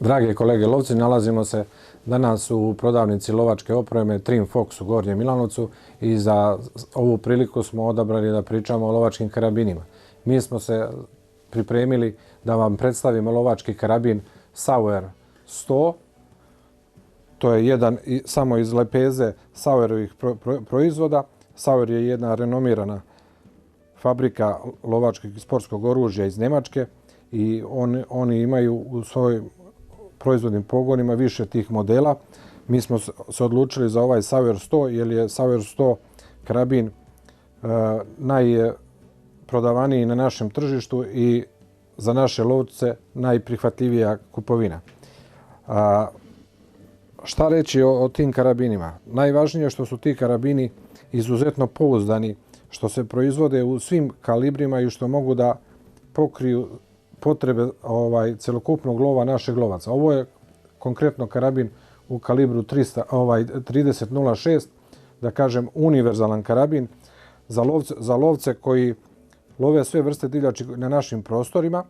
Drage kolege lovci, nalazimo se danas u prodavnici lovačke opreme Trim Fox u Gornjem Milanovcu i za ovu priliku smo odabrali da pričamo o lovačkim karabinima. Mi smo se pripremili da vam predstavimo lovački karabin Sauer 100. To je jedan samo iz lepeze Sauerovih proizvoda. Sauer je jedna renomirana fabrika lovačkog i sportskog oružja iz Njemačke i oni imaju u svojim proizvodnim pogonima više tih modela. Mi smo se odlučili za ovaj Sauer 100 jer je Sauer 100 karabin najprodavaniji na našem tržištu i za naše lovce najprihvatljivija kupovina. Šta reći o tim karabinima? Najvažnije je što su ti karabini izuzetno pouzdani, što se proizvode u svim kalibrima i što mogu da pokriju potrebe celokupnog lova našeg lovaca. Ovo je konkretno karabin u kalibru 30.06, da kažem univerzalan karabin za lovce koji love sve vrste divljači na našim prostorima.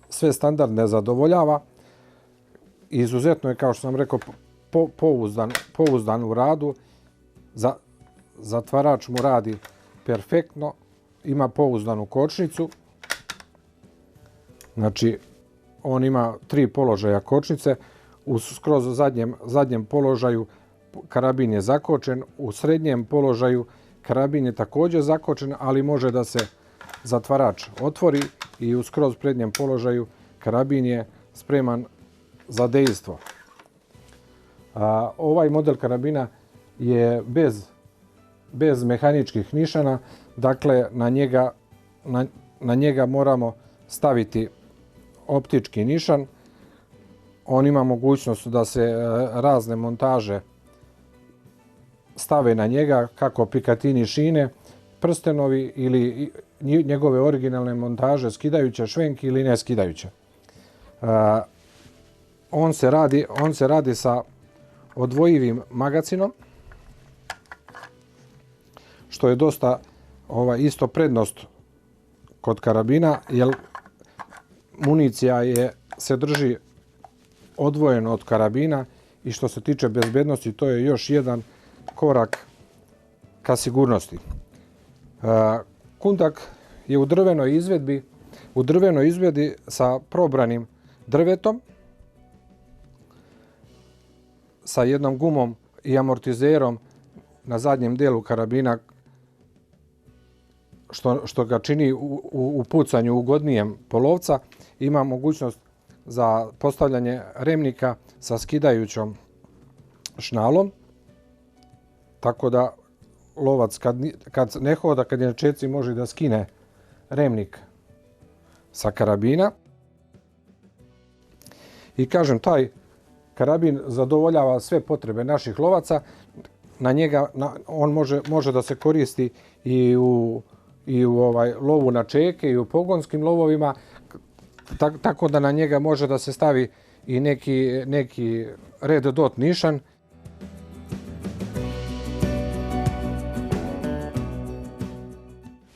Sve standardne zadovoljava. Izuzetno je, kao što sam rekao, pouzdan u radu. Zatvarač mu radi perfektno. Ima pouzdanu kočnicu. Znači, on ima 3 položaja kočnice. U skroz zadnjem položaju karabin je zakočen. U srednjem položaju karabin je također zakočen, ali može da se zatvarač otvori i u skroz prednjem položaju karabin je spreman za dejstvo. Ovaj model karabina je bez mehaničkih nišana, dakle na njega moramo staviti optički nišan. On ima mogućnost da se razne montaže stave na njega, kako Picatinny šine, prstenovi ili njegove originalne montaže, skidajuće švenk ili ne skidajuće. On se radi sa odvojivim magacinom, što je dosta isto prednost kod karabina, jer municija se drži odvojeno od karabina i što se tiče bezbednosti, to je još jedan korak ka sigurnosti. Kundak je u drvenoj izvedbi sa probranim drvetom, sa jednom gumom i amortizerom na zadnjem delu karabina, što ga čini u pucanju ugodnijem po lovca. Ima mogućnost za postavljanje remnika sa skidajućom šnalom, tako da lovac kad ne hoda, kad je na četci, može da skine remnik sa karabina. I kažem, taj karabin zadovoljava sve potrebe naših lovaca. On može da se koristi i u lovu na čeke i u pogonskim lovovima, tako da na njega može da se stavi i neki red dot nišan.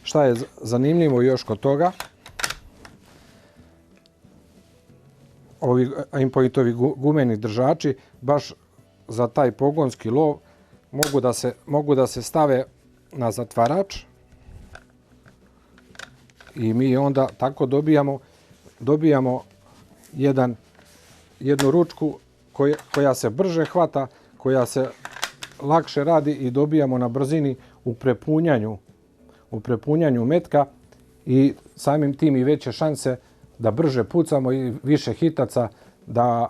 Šta je zanimljivo još kod toga? Ovi aimpointovi gumeni držači baš za taj pogonski lov mogu da se stave na zatvarač i mi onda tako dobijamo jednu ručku koja se brže hvata, koja se lakše radi i dobijamo na brzini u prepunjanju metka i samim tim i veće šanse da brže pucamo i više hitaca da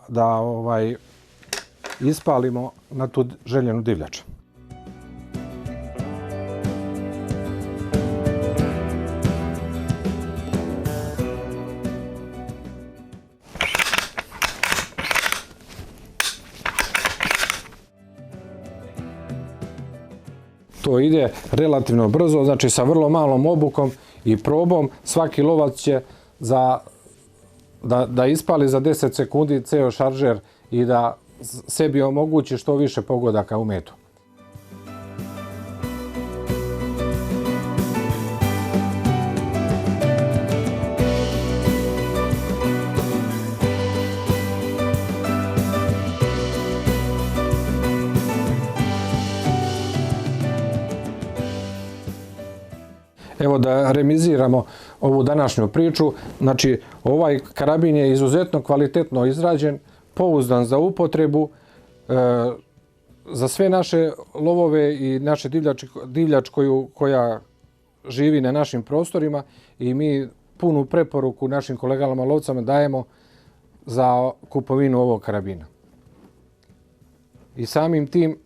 ispalimo na tu željenu divljač. to ide relativno brzo, znači sa vrlo malom obukom i probom svaki lovac će da ispali za 10 sekundi ceo šaržer i da sebi omogući što više pogodaka u metu. Evo da remiziramo ovu današnju priču, znači ovaj karabin je izuzetno kvalitetno izrađen, pouzdan za upotrebu, za sve naše lovove i naše divljač koja živi na našim prostorima i mi punu preporuku našim kolegama lovcama dajemo za kupovinu ovog karabina. I samim tim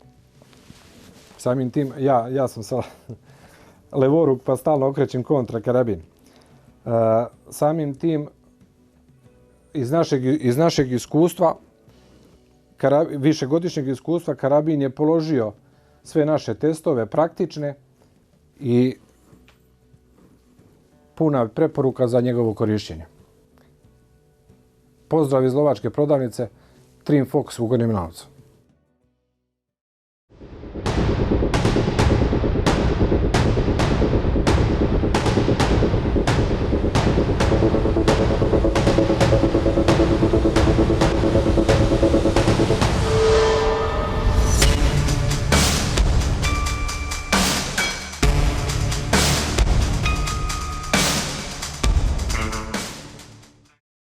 ja sam sa levoruk pa stalno okrećem kontra karabin. Samim tim iz našeg iskustva, višegodišnjeg iskustva, karabin je položio sve naše testove praktične i puna preporuka za njegovo korišćenje. Pozdrav iz lovačke prodavnice Trim Fox u Gornjem Milanovcu.